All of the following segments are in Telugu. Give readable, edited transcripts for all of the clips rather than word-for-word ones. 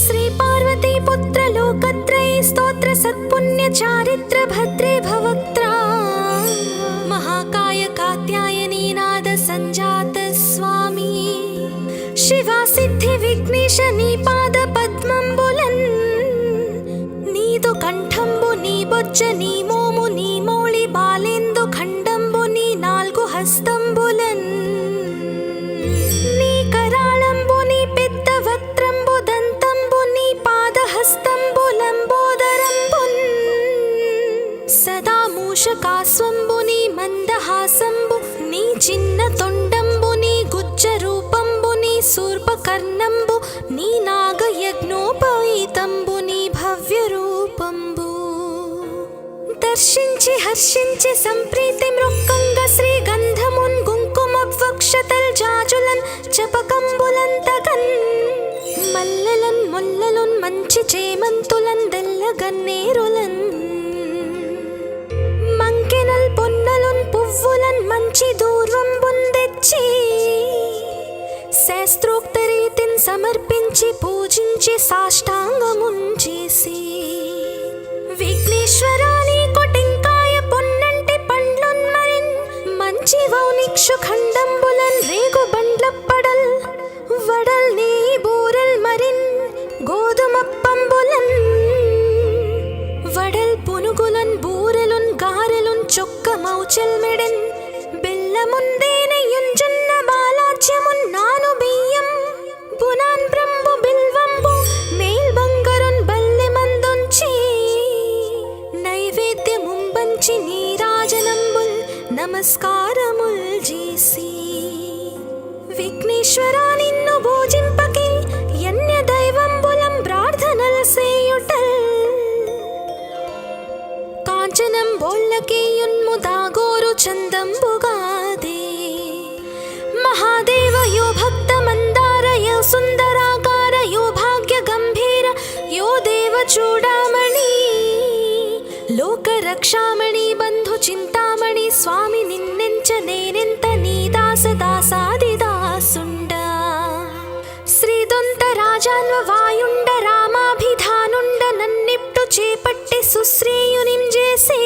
श्री पार्वती पुत्र लोकत्रयी स्तोत्र सत्पुण्य चारित्र भद्रे भवक्त्रा महाकाय कात्यायनी नाद संजात स्वामी शिवा सिद्धि विघ्नेश नी पाद पद्मंबुलन नीदु कंठंबु नी बొజ్జ నీ మోము నీ మౌళి బాలేందు ఖండంబు నీ నాలుగు హస్తంబులన్ నీ కరాళంబు నీ పెద్ద వక్త్రంబు దంతంబు నీ పాదహస్తంబు లంబోదరంబున్ సదా మూషకాస్వంబు నీ మందహాసంబు నీ చిన్న తొండంబు నీ గుజ్జ రూపంబు నీ శూర్పకర్ణంబు నీ నాగయజ్ఞోపవీతంబు నీ భవ్య రూపంబు దర్శించి హర్షించి సంప్రీతి మృక్కంగ శ్రీ గంధమున్ కుంకుమవక్షతల్ జాజులన్ చపకంబులంతగన్ మల్లెలన్ ముల్లలున్ మంచి చేమంతులన్ దెల్లగన్నేరులన్ మంకెనల్ పొన్నలున్ పువ్వులన్ మంచి దూర్వంబున్ తెచ్చి శాస్త్రోక్త రీతిని సమర్పించి పూజించి సాష్టాంగమున్ చేసి విఘ్నేశ్వరాని కొటింకాయ పొన్నంటి పండ్లున్ మరిన్ మంచి వౌనిక్షు ఖండంబులన్ రేగు బండ్లప్పడల్ వడల్ నీ బూరెల్ మరిన్ గోధుమప్పంబులన్ వడల్ పునుగులన్ బూరెలున్ గారెలున్ చొక్క మౌచెల్ మెడెన్ బెల్లముందేనయున్ జొన్న బాలాజ్యమున్ నాను బియ్యం బునాన్ బ్రంబు బిల్వంబు మేల్ బంగరున్ బల్లె మందుంచి నైవేద్యముంబంచి నీరాజనంబుల్ నమస్కారముల్ చేసి విఘ్నేశ్వరా నిన్ను భోజింపకే యన్య దైవంబులం ప్రార్థనల్ సేయుటల్ కాంచనం బోళ్ళకేయున్ముదాగోరు చందంబుగాదే మహాదేవ యో భక్త మందార యో సుందరాకార యో భాగ్య గంభీర యో దేవ చూడామణి లోక రక్షామణి బంధు చింతామణి స్వామి నిన్నెంచ నేనెంత నీ దాస దాసాది దాసుండ శ్రీదొంత రాజాన్వ వాయుండ రామాభిధానుండ నన్నిప్టు చేపట్టి సుశ్రేయునిం చేసి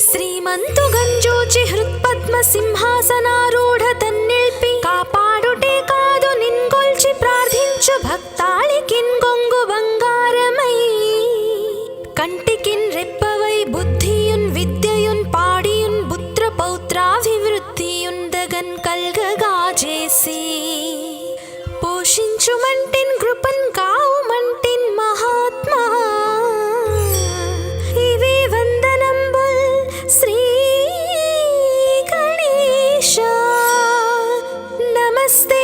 శ్రీమంతు గంజోచి హృత్పద్మ సింహాసనారూఢ తన్నిల్పి కాపాడుటే కాదు నిన్గొల్చి ప్రార్థించు భక్తాళికిన్ గొంగు బంగారమై కంటికిన్ రెప్పవై బుద్ధియున్ విద్యయున్ పాడియున్ పుత్ర పౌత్రాభివృద్ధియున్ దగన్ కల్గగా చేసి పోషించుమంటిన్ కృపన్ కావుమంటిన్ మహాత్మా ఇవే వందనంబుల్ శ్రీ గణేశ నమస్తే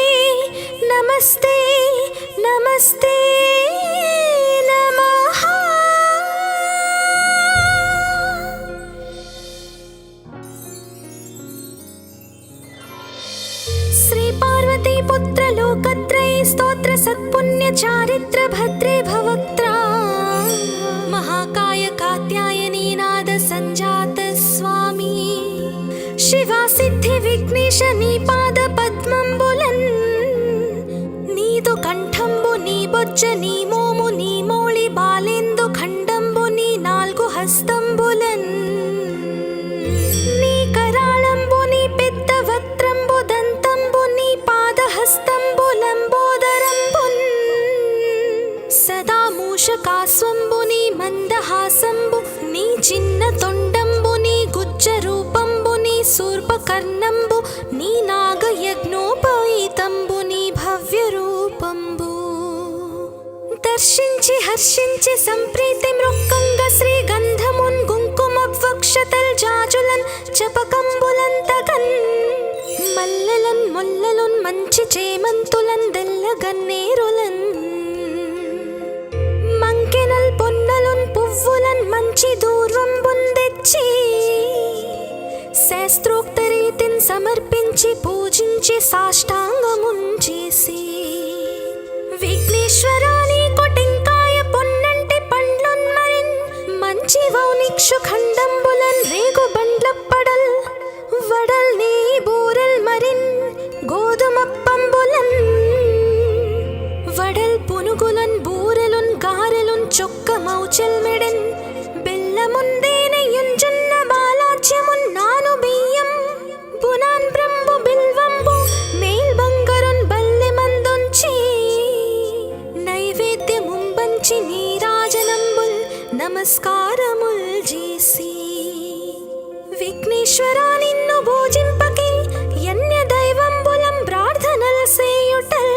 నమస్తే నమస్తే నమః श्री पार्वती पुत्र लोकत्रयी स्तोत्र सत्पुण्य चारित्र भद्रे भवक्त्रा महाकाय कात्यायनी नाद संजात स्वामी शिवा सिद्धि विघ्नेश नी पाद पद्मंबुलन नीदु कंठंबु नी बొజ్జ నీ మోము నీ మౌళి బాలేందు ఖండంబు నీ నాలుగు హస్తంబులన్ నీ కరాళంబు నీ పెద్ద వక్త్రంబు దంతంబు నీ పాదహస్తంబు లంబోదరంబున్ సదా మూషకాస్వంబు నీ మందహాసంబు నీ చిన్న తొండంబు నీ గుజ్జ రూపంబు నీ శూర్పకర్ణంబు నీ నాగయజ్ఞోపవీతంబు నీ భవ్య రూపంబు దర్శించి హర్షించి సంప్రీతి మృక్కంగ శ్రీ గంధమున్ కుంకుమవక్షతల్ జాజులన్ చపకంబులంతగన్ మల్లెలన్ ముల్లలున్ మంచి చేమంతులన్ దెల్లగన్నేరులన్ మంకెనల్ పొన్నలున్ పువ్వులన్ మంచి దూర్వంబున్ తెచ్చి శాస్త్రోక్త రీతిని సమర్పించి పూజించి సాష్టాంగమున్ చేసి విఘ్నేశ్వరాని కొటింకాయ పొన్నంటి పండ్లున్ మరిన్ మంచి వౌనిక్షు ఖండంబులన్ రేగు బండ్లప్పడల్ వడల్ నీ బూరెల్ మరిన్ గోధుమప్పంబులన్ వడల్ పునుగులన్ చొక్కమౌచెల్మెడెన్ బెల్లముందేనయుంజున్న బాలాజ్యమున్ నాను బియ్యం బునాన్ బ్రంబు బిల్వంబు మేల్ బంగరున్ బల్లె మందొంచి నైవేద్యముంబంచి నీరాజనంబుల్ నమస్కారముల్ చేసి విఘ్నేశ్వరా నిన్ను భోజింపకే యన్య దైవంబులం ప్రార్థనల సేయుటల్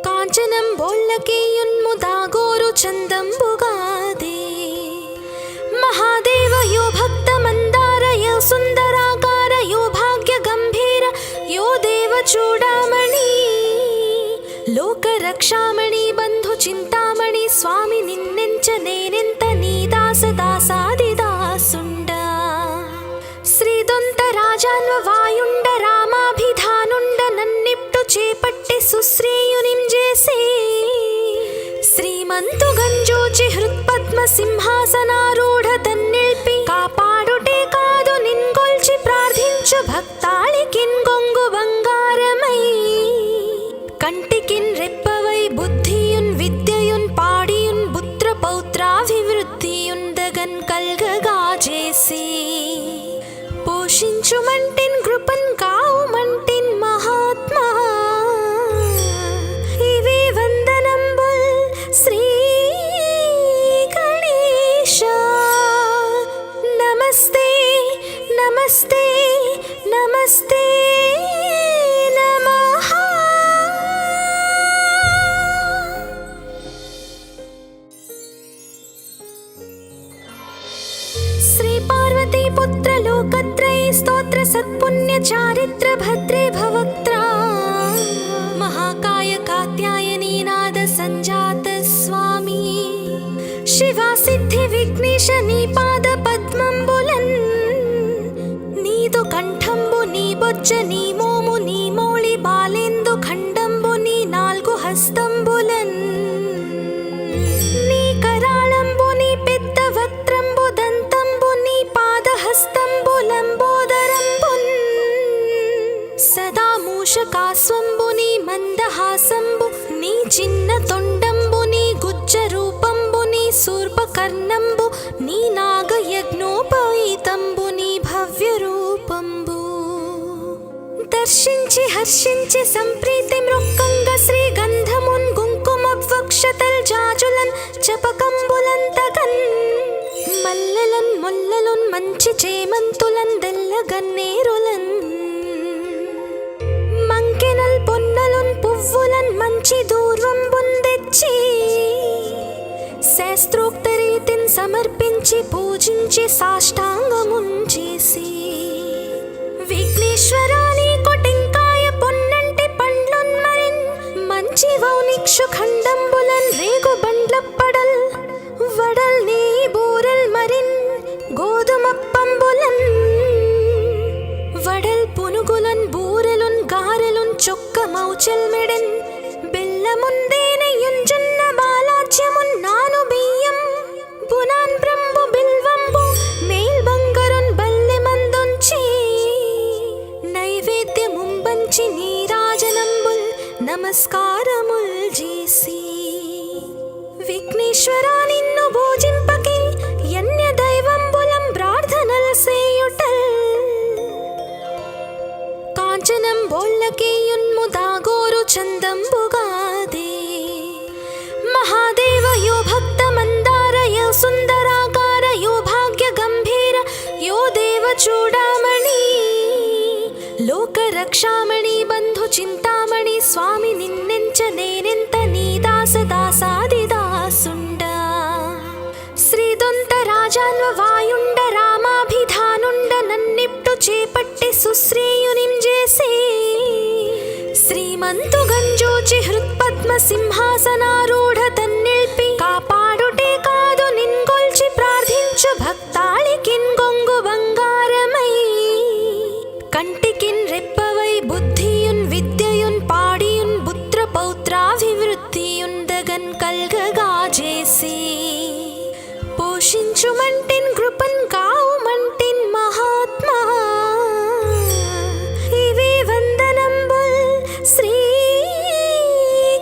కాంచనం బోల్లకేయున్ముదాగోరు చందంబుగాదే మహాదేవ యో భక్త మందార యో సుందరాకార యో భాగ్య గంభీర యో దేవ చూడామణి లోక రక్షామణి బంధు చింతామణి స్వామి నిన్నెంచ నేనెంత నీ దాస దాసాదిదాసుండ శ్రీదొంత రాజాన్వ వాయుండ రామాభిధానుండ నన్నిప్టు చేపట్టి సుశ్రేయునింజేసి శ్రీమంతు గంజోచి హృత్పద్మ సింహాసనారూఢ తన్నిల్పి కాపాడుటే కాదు నిన్గొల్చి ప్రార్థించు భక్తాళికిన్ గొంగు బంగారమై కంటికిన్ రెప్పవై బుద్ధియున్ విద్యయున్ పాడియున్ పుత్ర పౌత్రాభివృద్ధియున్ దగన్ కల్గగా చేసి పోషించుమంటిన్ కృపన్ కావుమంటిన్ మహాత్మా ఇవే వందనంబుల్ శ్రీ గణేశ నమస్తే నమస్తే నమస్తే నమః. శ్రీ పార్వతీ పుత్ర లోకత్రయీ స్తోత్ర సత్పుణ్య చారిత్ర భద్రే భవక్త్రా మహాకాయ కాత్యాయనీ నాద సంజాత స్వామి శివా సిద్ధి విఘ్నేశ నీ పాద పద్మంబులన్ నీదు కంఠంబు నీ బొజ్జ నీ మోము నీ మౌళి బాలేందు ఖండంబు నీ నాల్గు హస్తంబులన్ నీ కరాళంబు నీ పెద్ద వక్త్రంబు దంతంబు నీ పాదహస్తంబులంబోదరంబున్ సదా మూషకాస్వంబు నీ మందహాసంబు నీ చిన్న తొండంబు నీ గుజ్జ రూపంబు నీ శూర్పకర్ణంబు నీ నాగయజ్ఞోపవీతంబు నీ భవ్య రూపంబు దర్శించి హర్షించి సంప్రీతి మృక్కంగ శ్రీ గంధమున్ కుంకుమ వక్షతల్ జాజులన్ చపకంబులంతగన్ మల్లెలన్ ముల్లలున్ మంచి చేమంతులన్ దెల్ల గన్నేరులన్ మంకెనల్ పొన్నలున్ పువ్వులన్ మంచి దూర్వంబున్ తెచ్చి శాస్త్రోక్త రీతిన్ సమర్పించి పూజించి సాష్టాంగమున్ చేసి విఘ్నేశ్వరా నీకు టెంకాయ పొన్నంటి పండ్లున్ మరిన్ మంచి వౌనిక్షు ఖండంబులన్ రేగు బండ్లప్పడల్ వడల్ నీ బూరల్ మరిన్ గోధుమప్పంబులన్ వడల్ పునుగులన్ బూరెలున్ గారెలున్ చొక్కమౌచెల్మెడెన్ బెల్లముందేనయుంజున్న బాలాజ్యమున్ నాను బియ్యం బునాన్ బ్రంబు బిల్వంబు మేల్ బంగరున్ బల్లె మందొంచి నైవేద్యముంబంచి నీరాజనంబుల్ నమస్కారముల్ చేసి విఘ్నేశ్వరా నిన్ను భోజింపకే యన్య దైవంబులం ప్రార్థనల సేయుటల్ కాంచనం బోల్లకేయున్ముదాగోరు చందంబుగాదే మహాదేవ యో భక్త మందార యో సుందరాకార యో భాగ్య గంభీర యో దేవ చూడామణి లోక రక్షామణి బంధు చింతామణి స్వామి నిన్నెంచ నేనెంత నీ దాస దాసాదిదాసుండ శ్రీదొంత రాజాన్వ వాయుండ రామాభిధానుండ నన్నిప్టు చేపట్టి సుశ్రేయునింజేసి శ్రీమంతు గంజోచి హృత్పద్మ సింహాసనారూఢ తన్నిల్పి కాపాడుటే కాదు నిన్గొల్చి ప్రార్థించు భక్తాళికిన్ గొంగు బంగారమై కంటికిన్ రెప్పవై బుద్ధియున్ విద్యయున్ పాడియున్ పుత్ర పౌత్రాభివృద్ధియున్ దగన్ కల్గగా చేసి పోషించుమంటిన్ కృపన్ కావుమంటిన్ మహాత్మా ఇవే వందనంబుల్ శ్రీ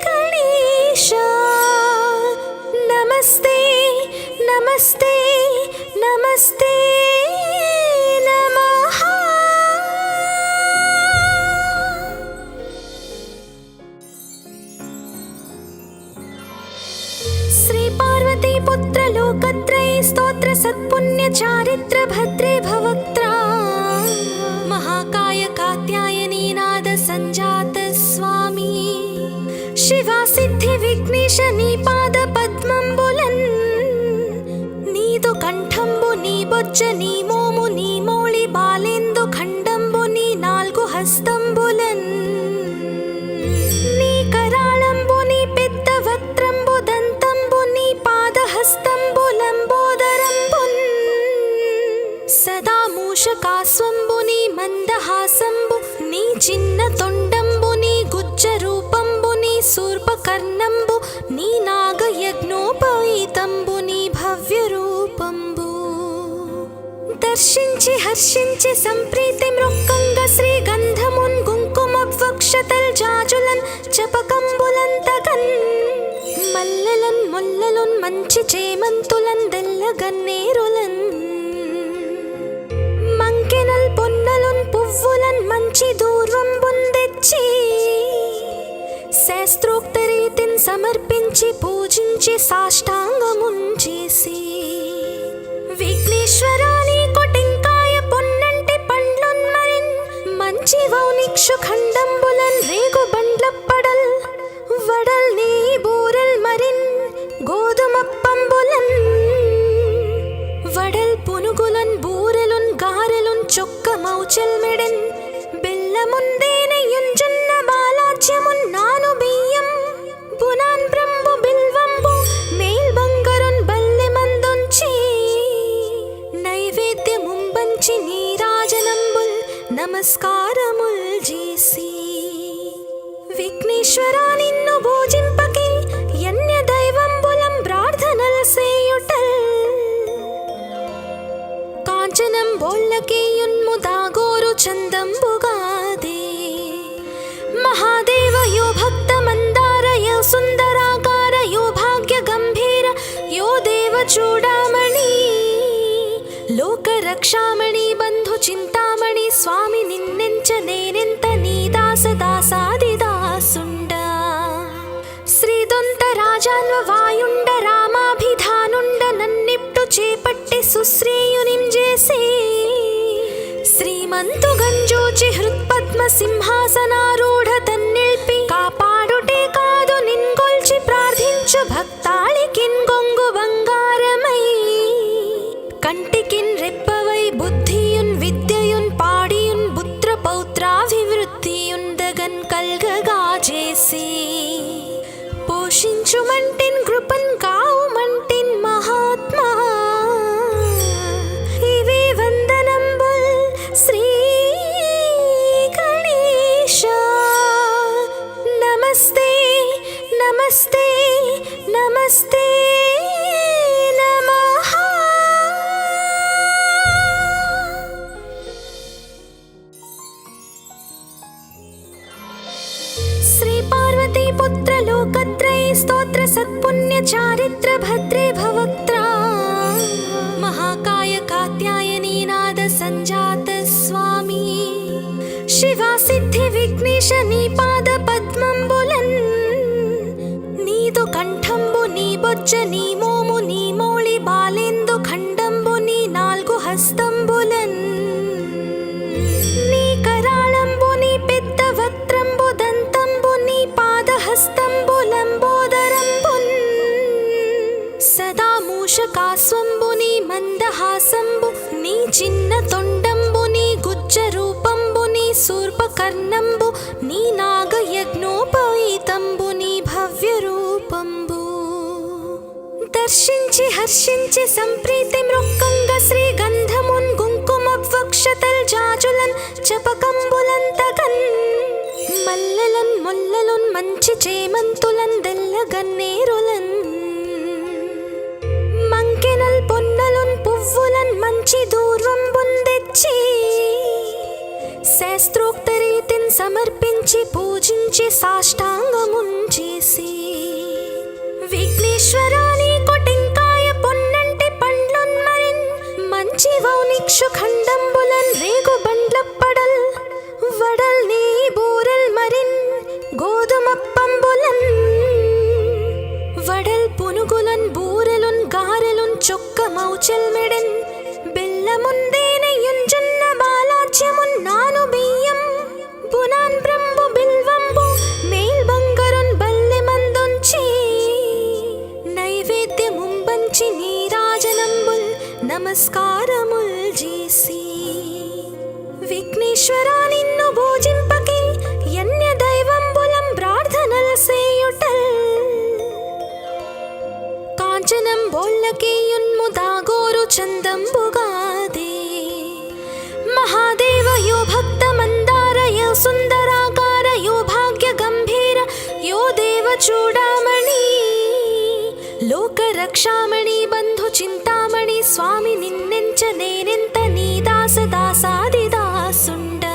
గణేశ. लोकत्रये स्तोत्र सत्पुण्य चारित्र भद्रे भवक्त्रा महाकाय कात्यायनी नाद संजात स्वामी शिवा सिद्धि विघ्नेश नी पाद पद्मंबुलन् नीदु कंठंबु नी बొజ్జ నీ మోము నీ మోళి బాలేందు ఖండంబు నీ నాలుగు హస్తంబులన్ నీ కరాళంబు నీ పెద్ద వక్త్రంబు దంతంబు నీ పాదహస్తంబులంబోదరంబున్ సదా మూషకాస్వంబు నీ మందహాసంబు నీ చిన్న తొండంబు నీ గుజ్జ రూపంబు నీ శూర్పకర్ణంబు నీ నాగయజ్ఞోపవీతంబు నీ భవ్య రూపంబు దర్శించి హర్షించి సంప్రీతి మృక్కంగ శ్రీగంధమున్ కుంకుమవక్షతల్ జాజులన్ చపకంబులంతగన్ మల్లెలన్ ముల్లలున్ మంచి చేమంతులన్ దెల్లగన్నేరులన్ మంకెనల్ పొన్నలున్ పువ్వులన్ మంచి దూర్వంబున్ తెచ్చి శాస్త్రోక్త రీతిన్ సమర్పించి పూజించి సాష్టాంగమున్ చేసి విఘ్నేశ్వరాని కొటింకాయ పొన్నంటి పండ్లున్ మరిన్ మంచి వౌనిక్షు ఖండంబులన్ రేగు బండ్లప్పడల్ వడల్ నీ బూరల్ మరిన్ గోధుమప్పంబులన్ వడల్ పునుగులన్ బూరెలున్ గారెలున్ చొక్క మౌచల్ మెడన్ బెల్లముందేనయున్ జొన్న బాలాజ్యమున్ నాను బియ్యం బునాన్ బ్రంబు బిల్వంబు మేల్ బంగరున్ బల్లె మందుంచి నైవేద్యముంబంచి నీరాజనంబుల్ నమస్కారముల్ చేసి విఘ్నేశ్వరా నిన్ను పూజింపకి యన్య దైవంబులం ప్రార్థనల్ సేయుటల్ కాంచనం బోళ్ళకేయున్ము దాగోరు చందంబుగాదే మహాదేవ యో భక్త మందార యో సుందరాకార యో భాగ్య గంభీర యో దేవ చూడామణి లోక రక్షామణి బంధు చింతామణి స్వామి నిన్నెంచ నేనెంత నీ దాస దాసాది దాసుండ శ్రీదొంత రాజాన్వ వాయుండ రామాభిధానుండ నన్నిప్టు చేపట్టి సుశ్రేయునింజేసి శ్రీమంతు గంజోచి హృత్పద్మ సింహాసనారూఢ తన్నిల్పి కాపాడుటే కాదు నిన్గొల్చి ప్రార్థించు భక్తాళికిన్ గొంగు బంగారమై కంటికిన్ రెప్పవై బుద్ధియున్ విద్యయున్ పాడియున్ పుత్ర పౌత్రాభివృద్ధియున్ దగన్ కల్గగా చేసి పోషించుమంటిన్ కృపన్ కావుమంటిన్ మహాత్మా ఇవే వందనంబుల్ శ్రీ గణేశ నమస్తే నమస్తే నమస్తే నమః శ్రీ పార్వతీ పుత్ర లోకత్రये స్తోత్ర సత్పుణ్య చారిత్ర భద్రే భవక్త్రా महाकाय कात्यायनी नाद संजात स्वामी शिवा सिद्धि विघ्नेश नी पाद पद्मंबुलन् नीदु कंठंबु नी बొజ్జ నీ మోము నీ మోళి బాలేందు ఖండంబు నీ నాలుగు హస్తంబులన్ నీ కరాళంబు నీ పెద్ద వక్త్రంబు దంతంబు నీ పాదహస్తంబులంబోదరంబున్ సదా మూషకాస్వంబు నీ మందహాసంబు నీ చిన్న తొండంబు నీ గుజ్జ రూపంబు నీ శూర్పకర్ణంబు నీ నాగయజ్ఞోపవీతంబు నీ భవ్య రూపంబు దర్శించి హర్షించి సంప్రీతి మృక్కంగ శ్రీగంధమున్ కుంకుమవక్షతల్ జాజులన్ చపకంబులంతగన్ మల్లెలన్ ముల్లలున్ మంచి చేమంతులన్ దెల్లగన్నేరులన్ మంకెనల్ పొన్నలున్ పువ్వులన్ మంచి దూర్వంబున్ తెచ్చి శాస్త్రోక్త రీతిన్ సమర్పించి పూజించి సాష్టాంగమున్ చేసి విఘ్నేశ్వరాని కొటింకాయ పొన్నంటి పండ్లున్ మరిన్ మంచి వౌనిక్షు ఖండంబులన్ రేగు బండ్లప్పడల్ వడల్ నీ బూరల్ మరిన్ గోధుమప్పంబులన్ వడల్ పునుగులన్ బూరెలున్ గారెలున్ చొక్కమౌ చెల్మెడెన్ బెల్లముందేనయుంజున్న బాలాజ్యమున్నాను బియ్యం బునాన్ బ్రంబు బిల్వంబు మేల్ బంగరున్ బల్లె మందుంచి నైవేద్యముంబంచి నీరాజనంబుల్ నమస్కారముల్ చేసి విఘ్నేశ్వరా నిన్ను భోజింపకే యన్య దైవంబులం ప్రార్థనల్ సేయుటల్ కాంచనం బోళ్ళకేయున్ముదాగోరు చందంబుగాదే మహాదేవ యో భక్త మందార యో సుందరాకార యో భాగ్య గంభీర యో దేవ చూడామణి లోక రక్షామణి బంధు చింతామణి స్వామి నిన్నెంచ నేనెంత నీ దాస దాసాది దాసుండ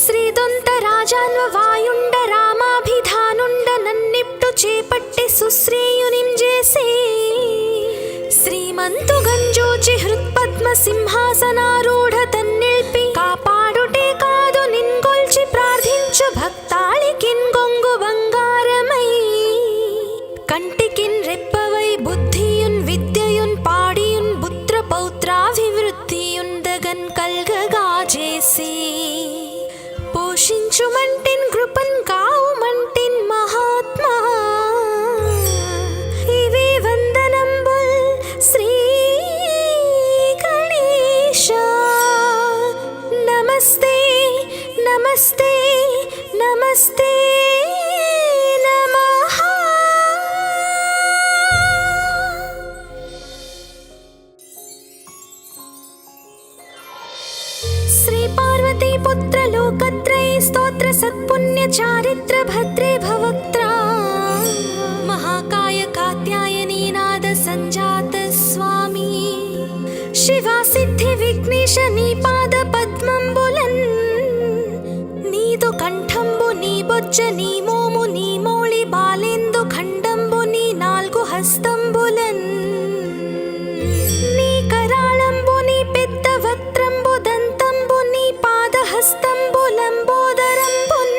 శ్రీదొంత రాజాన్వ వాయుండ రామాభిధానుండ నన్నిప్టు చేపట్టి సుశ్రేయునిం చేసే శ్రీమంతు గంజూచి హృత్పద్మ సింహాసనారూఢ తన్నిల్పి కాపాడుటే కాదు నిన్గొల్చి ప్రార్థించు భక్తాళికిన్ గొంగు బంగారమై కంటికిన్ రెప్పవై బుద్ధియున్ విద్యయున్ పాడియున్ పుత్ర పౌత్రాభివృద్ధియున్ దగన్ కల్గగా చేసి పోషించుమంటిన్ కృపన్ కావుమంటిన్ మహాత్మా ఇవే వందనంబుల్ శ్రీ గణేశ నమస్తే నమస్తే నమస్తే నమః. శ్రీ పార్వతీ పుత్ర లోకత్రయ స్తోత్ర సత్పుణ్య చారిత్ర భద్రే భవక్త్రా మహాకాయ కాత్యాయనీ నాద సంజాత స్వామి శివా సిద్ధి విఘ్నేశ నీ పాద పద్మంబులన్ నీదు కంఠంబు నీ బొజ్జ నీ మోము నీ మౌళి బాలేందు ఖండంబు నీ నాల్గు హస్తంబులన్ నీ కరాళంబు నీ పెద్ద వక్త్రంబు దంతంబు నీ పాదహస్తంబు లంబోదరంబున్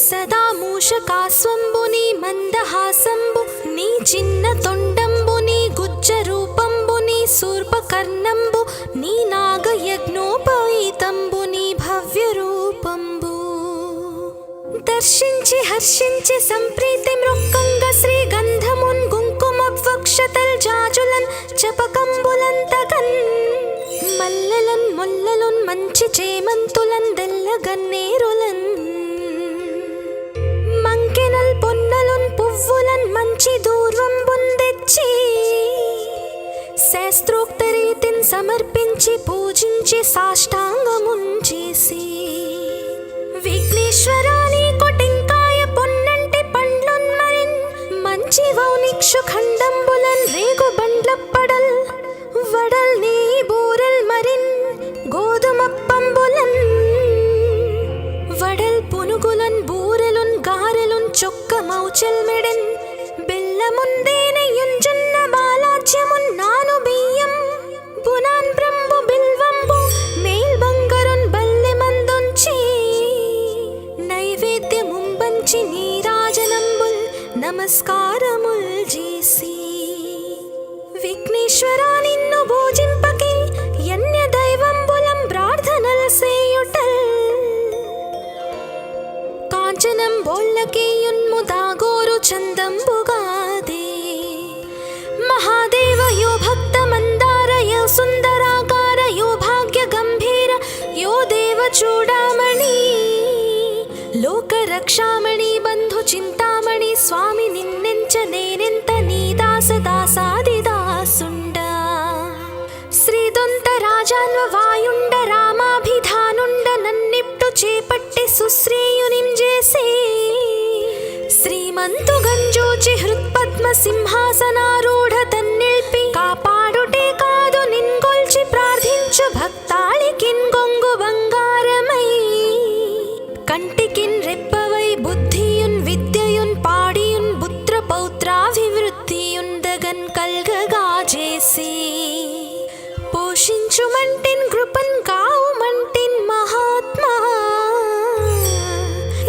సదా మూషకాస్వంబు నీ మందహాసంబు నీ చిన్న తొండంబు నీ గుజ్జ రూపంబు నీ శూర్పకర్ణంబు నీ నాగయజ్ఞోపవీతంబు నీ భవ్య రూపంబు దర్శించి హర్షించి సంప్రీతి మృక్కంగ శ్రీ గంధమున్ కుంకుమవక్షతల్ జాజులన్ చపకంబులన్ తగన్ మల్లెలన్ ముల్లలున్ మంచి చేమంతులన్ దెల్లగన్నేరులన్ మంకెనల్ పొన్నలున్ పువ్వులన్ మంచి దూర్వంబున్ తెచ్చి శాస్త్రోక్త రీతిన్ సమర్పించి పూజించి సాష్టాంగమున్ చేసి విఘ్నేశ్వరా నీకు టెంకాయ పొన్నంటి పండ్లున్ మరిన్ మంచి వౌనిక్షు ఖండంబులన్ రేగు బండ్లప్పడల్ వడల్ నీ బూరెల్ మరిన్ గోధుమప్పంబులన్ వడల్ పునుగులన్ బూరెలున్ గారెలున్ చొక్కమౌ చెల్మెడెన్ బెల్లముందేనయుంజున్న బాలాజ్యమున్నాను బియ్యం బునాన్ బ్రంబు బిల్వంబు మేల్ బంగరున్ బల్లె మందుంచి నైవేద్యముంబంచి నీరాజనంబుల్ నమస్కారముల్ చేసి విఘ్నేశ్వరా నిన్ను భోజింపకే యన్య దైవంబులం ప్రార్థనల్ సేయుటల్ కాంచనం బోళ్ళకేయున్ముదాగోరు చందంబుగాదే మహాదేవ యో భక్త మందార యో సుందరాకార యో భాగ్య గంభీర యో దేవ చూడామణి లోక రక్షామణి బంధు చింతామణి స్వామి నిన్నెంచ నేనెంత నీ దాస దాసాది దాసుండ శ్రీదొంత రాజాన్వ వాయుండ రామాభిధానుండ నన్నిప్టు చేపట్టి సుశ్రేయునిం చేసే శ్రీమంతు గంజూచి హృత్పద్మ సింహాసనారూఢ తన్నిల్పి కాపాడుటే కాదు నిన్గొల్చి ప్రార్థించు భక్తాళికిన్ గొంగు బంగారమై కంటికిన్ రెప్పవై బుద్ధియున్ విద్యయున్ పాడియున్ పుత్ర పౌత్రాభివృద్ధియున్ దగన్ కల్గగా చేసి పోషించుమంటిన్ కృపన్ కావుమంటిన్ మహాత్మా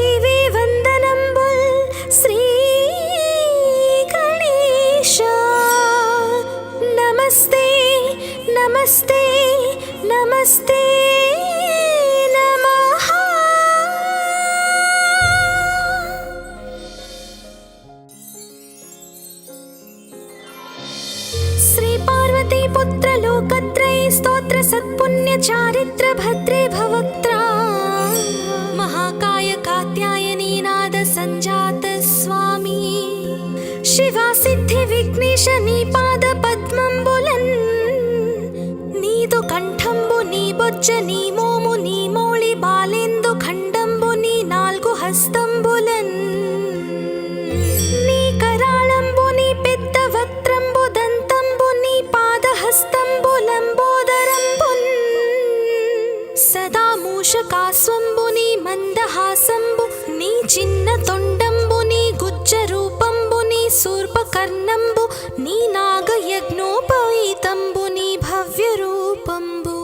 ఇవే వందనంబుల్ శ్రీ గణేశ స్తోత్ర సత్పుణ్య చారిత్ర భద్రే భవక్త్రా మహాకాయ కాత్యాయనీ నాద సంజాత స్వామి శివా సిద్ధి విఘ్నేశ నీ పాద పద్మంబులన్ నీదు కంఠంబు నీ బొజ్జ నీ మోము నీ మౌళి బాలేందు ఖండంబు నీ నాలుగు హస్తంబులన్ నీ కరాళంబు నీ పెద్ద వక్త్రంబు దంతంబు నీ పాదహస్తంబు లంబోదరంబున్ సదా మూషకాస్వంబు నీ మందహాసంబు నీ చిన్న తొండంబు నీ గుజ్జ రూపంబు నీ శూర్పకర్ణంబు నీ నాగయజ్ఞోపవీతంబు నీ భవ్య రూపంబు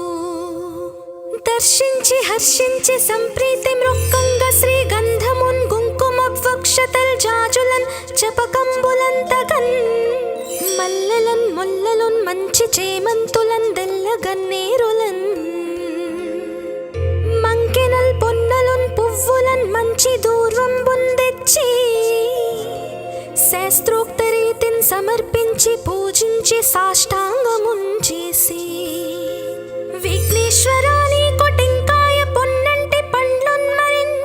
దర్శించి హర్షించి సంప్రీతి మృక్కంగ శ్రీగంధమున్ కుంకుమవక్షతల్ జాజులన్ చపకంబులంతగన్ మల్లెలన్ ముల్లలున్ మంచి చేమంతులన్ దెల్లగన్నేరులన్ మంకెనల్ పొన్నలున్ పువ్వులన్ మంచి దూర్వంబున్ తెచ్చి శాస్త్రోక్త రీతిని సమర్పించి పూజించి సాష్టాంగమున్ చేసి విఘ్నేశ్వరా నీకు టెంకాయ పొన్నంటి పండ్లున్ మరిన్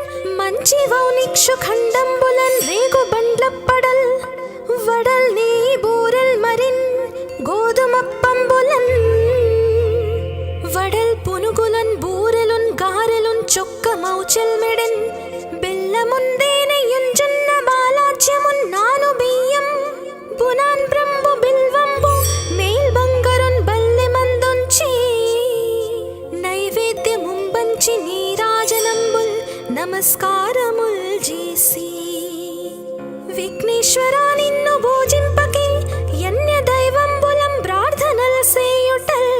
మంచి వౌనిక్షు ఖండంబులన్ రేగు బండ్లప్పడల్ వడల్ నీ బూరెల్ మరిన్ గోధుమప్పంబులన్ వడల్ పునుగులన్ బూరెలున్ గారెలున్ చొక్క మౌచెల్ మెడన్ బెల్లముందేనయుంజున్న బాలాజ్యమున్ నాను బియ్యం బునాన్ బ్రంబు బిల్వంబు మేల్ బంగరున్ బల్లె మందుంచి నైవేద్యముంబంచి నీరాజనంబుల్ నమస్కారముల్ చేసి విఘ్నేశ్వరా నిన్ను భోజింపకే యన్య దైవంబులం ప్రార్థనల సేయుటల్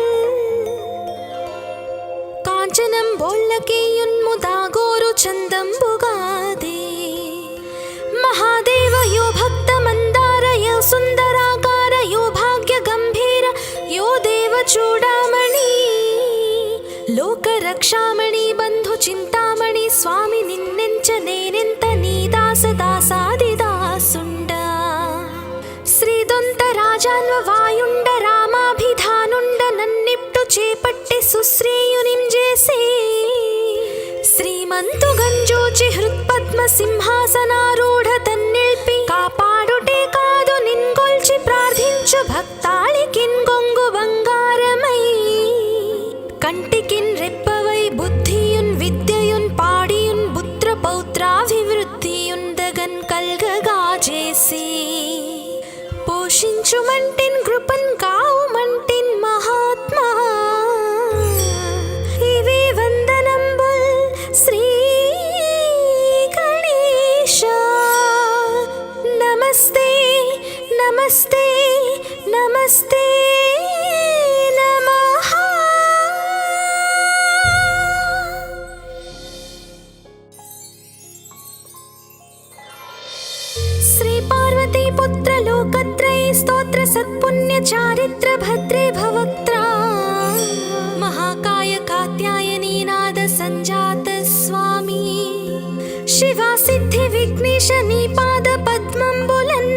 కాంచనం బోళ్ళకేయున్ముదాగోరు చందంబుగాదే మహాదేవ యో భక్త మందార యో సుందరాకార యో భాగ్య గంభీర యో దేవ చూడామణి లోక రక్షామణి బంధు చింతామణి స్వామి నిన్నెంచ నేనెంత నీ దాస దాసాది దాసుండ శ్రీదొంత రాజాన్వ వాయుండ రామాభిధానుండ నన్నిప్టు చేపట్టి సుశ్రేయునింజేసి శ్రీమంతు గంజోచి హృత్పద్మ సింహాసనారూఢ తన్నిల్పి కాపాడుటే కాదు నిన్గొల్చి ప్రార్థించు భక్తాళికిన్ గొంగు బంగారమై కంటికిన్ రెప్పవై బుద్ధియున్ విద్యయున్ పాడియున్ పుత్ర పౌత్రాభివృద్ధియున్ దగన్ కల్గగా చేసి పోషించుమంటిన్ కృపన్ కావుమంటిన్ మహాత్మా ఇవే వందనంబుల్ శ్రీ గణేశ నమస్తే నమస్తే నమస్తే నమః శ్రీ పార్వతీ పుత్ర లోకత్రయీ స్తోత్ర సత్పుణ్య చారిత్ర భద్రే భవక్త్రా మహాకాయ కాత్యాయనీ నాద సంజాత స్వామి శివా సిద్ధి విఘ్నేశ నీ పాద పద్మంబులన్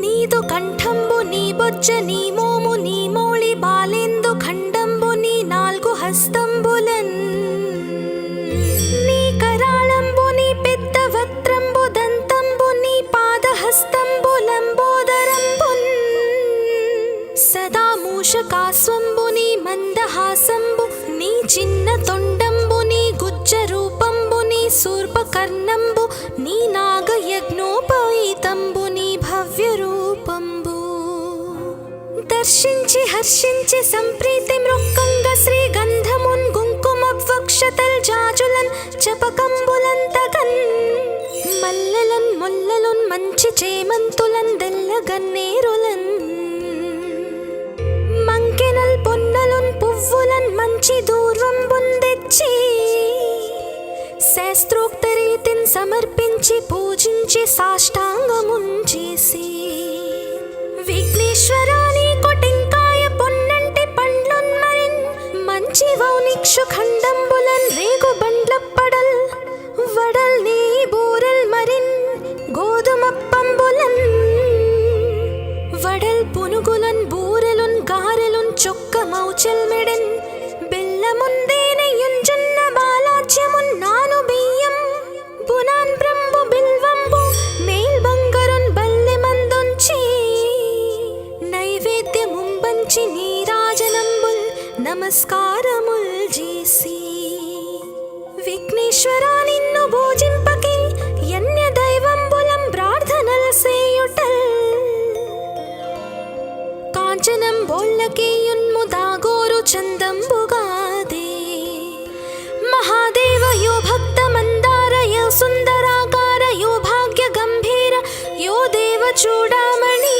నీదు కంఠంబు నీ బొజ్జ నీ మోము నీ మౌళి బాలేందు ఖండంబు నీ నాలుగు హస్తంబులన్ నీ కరాళంబు నీ పెద్ద వక్త్రంబు దంతంబు నీ పాదహస్తంబు లంబోదరంబున్ సదా మూషకాస్వంబు నీ మందహాసంబు నీ చిన్న తొండంబు నీ గుజ్జ రూపంబు నీ శూర్పకర్ణంబు నీ నాగయజ్ఞోపవీతంబు నీ భవ్య రూపంబు దర్శించి హర్షించి సంప్రీతి మృక్కంగ శ్రీగంధమున్ కుంకుమవక్షతల్ జాజులన్ చపకంబులంతగన్ మల్లెలన్ ముల్లలున్ మంచి చేమంతులన్ దెల్లగన్నేరులన్ మంకెనల్ పొన్నలున్ పువ్వులన్ మంచి దూర్వంబున్ తెచ్చి శాస్త్రోక్త రీతిని సమర్పించి పూజించి సాష్టాంగమున్ చేసి విఘ్నేశ్వరా నీకు టెంకాయ పొన్నంటి పండ్లున్ మరిన్ మంచి వౌనిక్షు ఖండంబులన్ రేగు బండ్లప్పడల్ వడల్ నీ బూరెల్ మరిన్ గోధుమప్పంబులన్ వడల్ పునుగులన్ బూరెలున్ గారెలున్ చొక్క మౌచెల్ విఘ్నేశ్వరా నిన్ను పూజింపకే యన్య దైవంబులం ప్రార్థనల సేయుటల్ కాంచనం బోళ్ళకేయున్ముదాగోరు చందంబుగాదే మహాదేవ యో భక్త మందార యో సుందరాకార యో భాగ్య గంభీర యో దేవ చూడామణి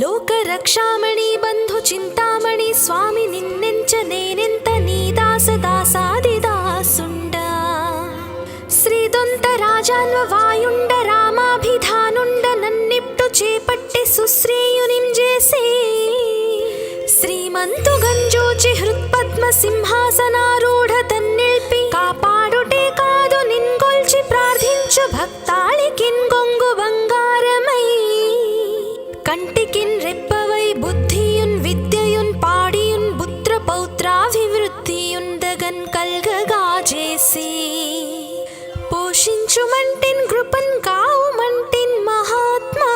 లోక రక్షామణి బంధు చింతామణి స్వామి నిన్నెంచ నేనెంత నీ దాస దాసాది దాసుండ శ్రీదొంత రాజాన్వ వాయుండ రామాభిధానుండ నన్నిప్టు చేపట్టి సుశ్రేయునిం చేసే శ్రీమంతు గంజోచి హృత్పద్మ సింహాసనారూఢ తన్నిల్పి కాపాడుటే కాదు నిన్గొల్చి ప్రార్థించు భక్తాళికిన్ గొంగు బంగారమై కంటికిన్ రెప్పవై బుద్ధియున్ విద్యయున్ పాడియున్ పుత్ర పౌత్రాభివృద్ధియున్ దగన్ కల్గగా చేసి పోషించుమంటిన్ కృపన్ కావుమంటిన్ మహాత్మా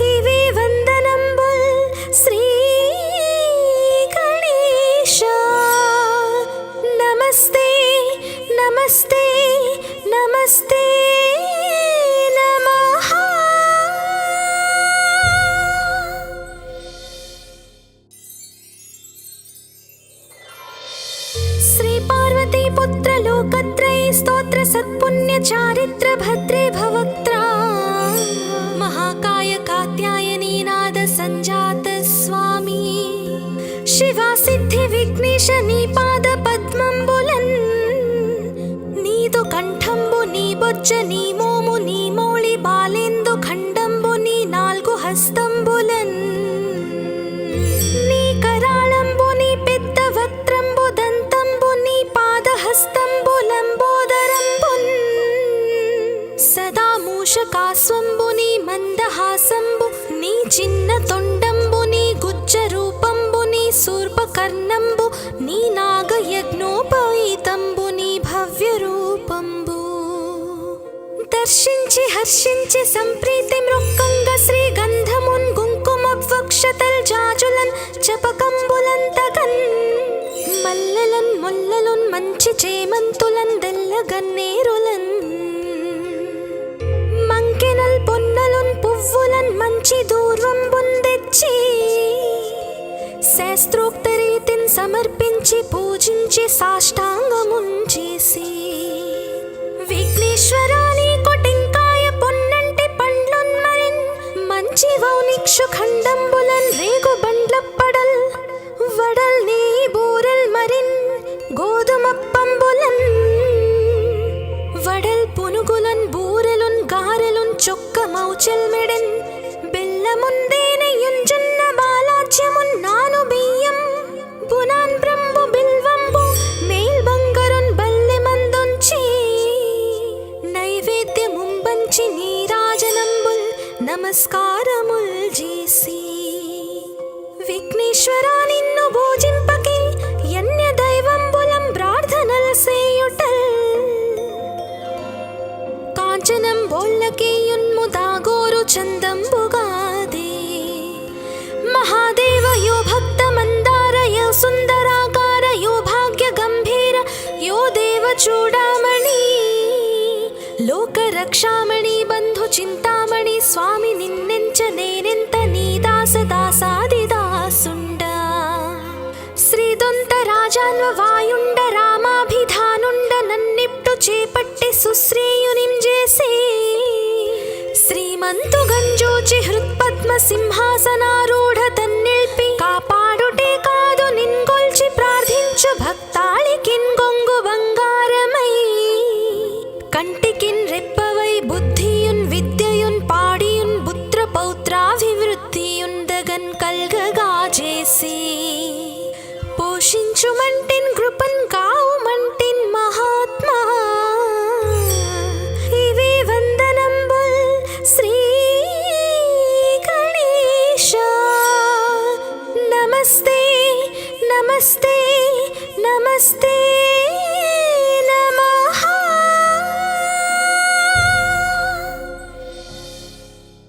ఇవే వందనంబుల్ శ్రీ గణేశ నమస్తే నమస్తే నమస్తే నమః శ్రీ పార్వతీ పుత్ర లోకత్రయ స్తోత్ర సత్పుణ్య చారిత్ర భద్రే భవక్త్రా మహాకాయ కాత్యాయనీ నాద సంజాత స్వామి శివా సిద్ధి విఘ్నేశ నీ పాద పద్మంబులన్ నీదు కంఠంబు నీ బొజ్జ నీ మోము నీ మౌళి బాలేందు ఖండంబు నీ నాల్గు హస్తంబులన్ నీ కరాళంబు నీ పెద్ద వక్త్రంబు దంతంబు నీ పాదహస్తంబు లంబోదరంబున్ సదా మూషకాస్వంబు నీ మందహాసంబు నీ చిన్న తొండంబు నీ గుజ్జ రూపంబు నీ శూర్పకర్ణంబు నీ నాగయజ్ఞోపవీతంబు నీ భవ్య రూపంబు దర్శించి హర్షించి సంప్రీతి మృక్కంగ శ్రీ గంధమున్ కుంకుమ వక్షతల్ జాజులన్ చపకంబులంతగన్ మల్లెలన్ ముల్లలున్ మంచి చేమంతులన్ దెల్లగన్నేరులన్ మంకెనల్ పొన్నలున్ పువ్వులన్ మంచి దూర్వంబున్ తెచ్చి శాస్త్రోక్త రీతిన్ సమర్పించి పూజించి సాష్టాంగమున్ చేసి విఘ్నేశ్వరా నీ కొటింకాయ పొన్నంటి పండ్లున్ మరిన్ మంచి వౌనిక్షు ఖండంబులన్ రేగు బండ్లప్పడల్ వడల్ నీ బూరల్ మరిన్ గోధుమప్పంబులన్ వడల్ పునుగులన్ బూరెలున్ గారెలున్ చొక్క మౌచెల్ మెడెన్ బెల్లముందేనయున్ జొన్న బాలాజ్యమున్ నాను బియ్యం బునాన్ బ్రంబు బిల్వంబు మేల్ బంగరున్ బల్లె మందుంచి నైవేద్యముంబంచి నీరాజనంబుల్ నమస్కారముల్ చేసి విఘ్నేశ్వరా నిన్ను పూజింపకే యన్య దైవంబులం ప్రార్థనల సేయుటల్ కాంచనం బోళ్ళకేయున్ముదాగోరు చందంబుగాదే మహాదేవ యో భక్త మందార యో సుందరాకార యో భాగ్య గంభీర యో దేవ చూడామణి లోక రక్షామణి బంధు చింతామణి స్వామి నిన్నెంచ నేనెంత నీ దాస దాసాది దాసుండ శ్రీదొంత రాజాన్వ వాయుండ రామాభిధానుండ నన్నిప్టు చేపట్టి సుశ్రేయునిం చేసే శ్రీమంతు గంజోచి హృత్పద్మ సింహాసనారూఢ తన్నిల్పి కాపాడుటే కాదు నిన్గొల్చి ప్రార్థించు భక్తాళికిన్ గొంగు బంగారమై కంటికిన్ రెప్పవై బుద్ధియున్ విద్యయున్ పాడియున్ పుత్ర పౌత్రాభివృద్ధియున్ దగన్ కల్గగా చేసి పోషించుమంటిన్ కృపన్ కావుమంటిన్ మహాత్మా ఇవే వందనంబుల్ శ్రీ గణేశ నమస్తే నమస్తే